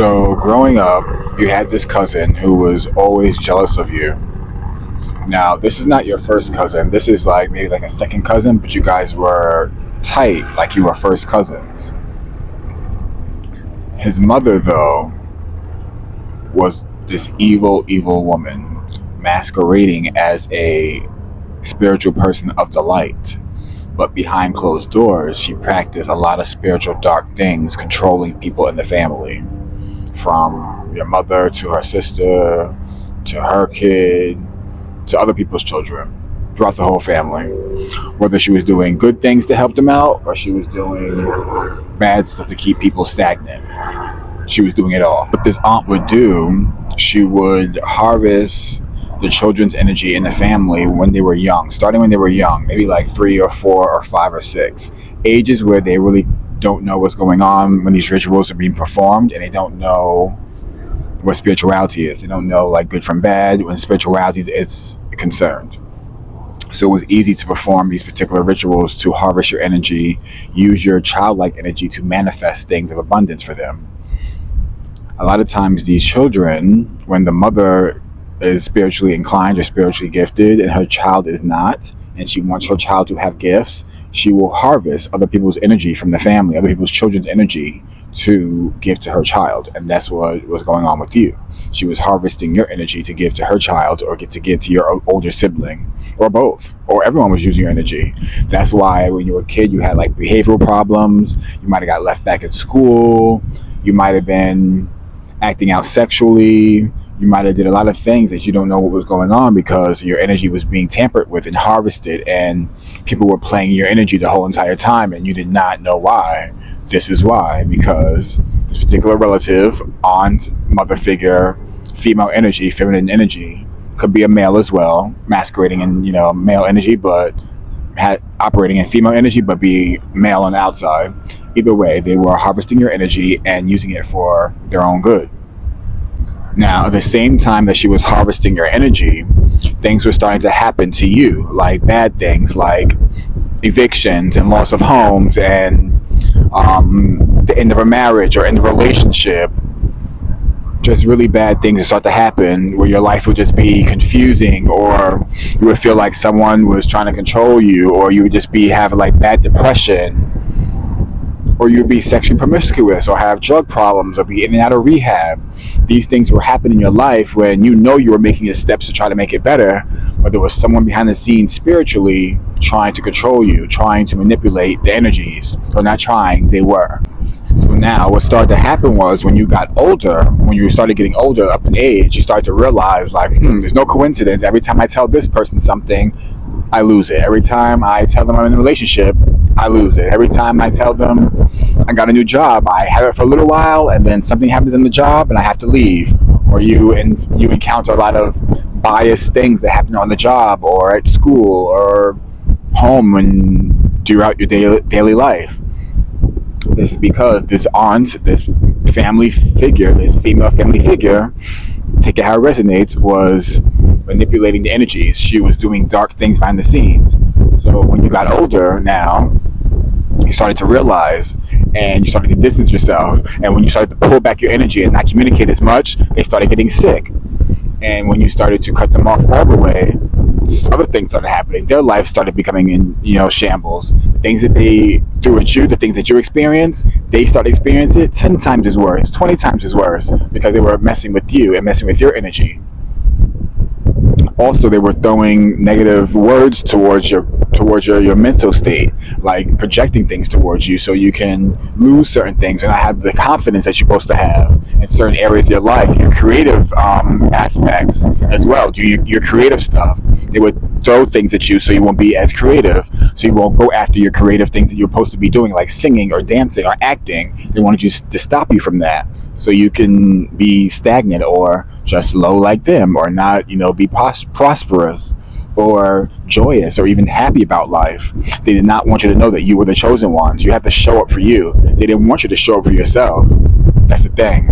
So, growing up, you had this cousin who was always jealous of you. Now, this is not your first cousin. This is like maybe like a second cousin, but you guys were tight, like you were first cousins. His mother, though, was this evil, evil woman masquerading as a spiritual person of the light. But behind closed doors, she practiced a lot of spiritual dark things, controlling people in the family. From your mother to her sister to her kid to other people's children throughout the whole family. Whether she was doing good things to help them out or she was doing bad stuff to keep people stagnant. She was doing it all. What this aunt would do, she would harvest the children's energy in the family when they were young, starting when they were young, maybe like 3 or 4 or 5 or 6, ages where they really don't know what's going on when these rituals are being performed, and they don't know what spirituality is. They don't know like good from bad when spirituality is concerned. So it was easy to perform these particular rituals to harvest your energy, use your childlike energy to manifest things of abundance for them. A lot of times these children, when the mother is spiritually inclined or spiritually gifted and her child is not, and she wants her child to have gifts, she will harvest other people's energy from the family, other people's children's energy to give to her child. And that's what was going on with you. She was harvesting your energy to give to her child or get to give to your older sibling, or both, or everyone was using your energy. That's why when you were a kid, you had like behavioral problems. You might have got left back at school. You might have been acting out sexually. You might have did a lot of things that you don't know what was going on because your energy was being tampered with and harvested, and people were playing your energy the whole entire time, and you did not know why. This is why, because this particular relative, aunt, mother figure, female energy, feminine energy, could be a male as well, masquerading in male energy, but operating in female energy, but be male on the outside. Either way, they were harvesting your energy and using it for their own good. Now, at the same time that she was harvesting your energy, things were starting to happen to you, like bad things, like evictions and loss of homes and the end of a marriage or end of a relationship. Just really bad things would start to happen where your life would just be confusing, or you would feel like someone was trying to control you, or you would just be having like bad depression, or you'd be sexually promiscuous, or have drug problems, or be in and out of rehab. These things were happening in your life when you were making the steps to try to make it better, but there was someone behind the scenes spiritually trying to control you, trying to manipulate the energies. Or not trying, they were. So now what started to happen was when you got older, when you started getting older up in age, you started to realize like, there's no coincidence. Every time I tell this person something, I lose it. Every time I tell them I'm in a relationship, I lose it. Every time I tell them I got a new job, I have it for a little while, and then something happens in the job and I have to leave. Or you encounter a lot of biased things that happen on the job or at school or home and throughout your daily life. This is because this aunt, this family figure, this female family figure, take it how it resonates, was manipulating the energies. She was doing dark things behind the scenes. So when you got older now, you started to realize and you started to distance yourself. And when you started to pull back your energy and not communicate as much, they started getting sick. And when you started to cut them off all the way, other things started happening. Their life started becoming in shambles. The things that they threw at you, the things that you experienced, they started experiencing it 10 times as worse, 20 times as worse, because they were messing with you and messing with your energy. Also, they were throwing negative words towards your mental state, like projecting things towards you so you can lose certain things and not have the confidence that you're supposed to have in certain areas of your life, your creative aspects as well. Do your creative stuff. They would throw things at you so you won't be as creative, so you won't go after your creative things that you're supposed to be doing, like singing or dancing or acting. They wanted you to stop you from that so you can be stagnant or just low like them, or not be prosperous or joyous or even happy about life. They did not want you to know that you were the chosen ones. You have to show up for you. They didn't want you to show up for yourself. That's the thing.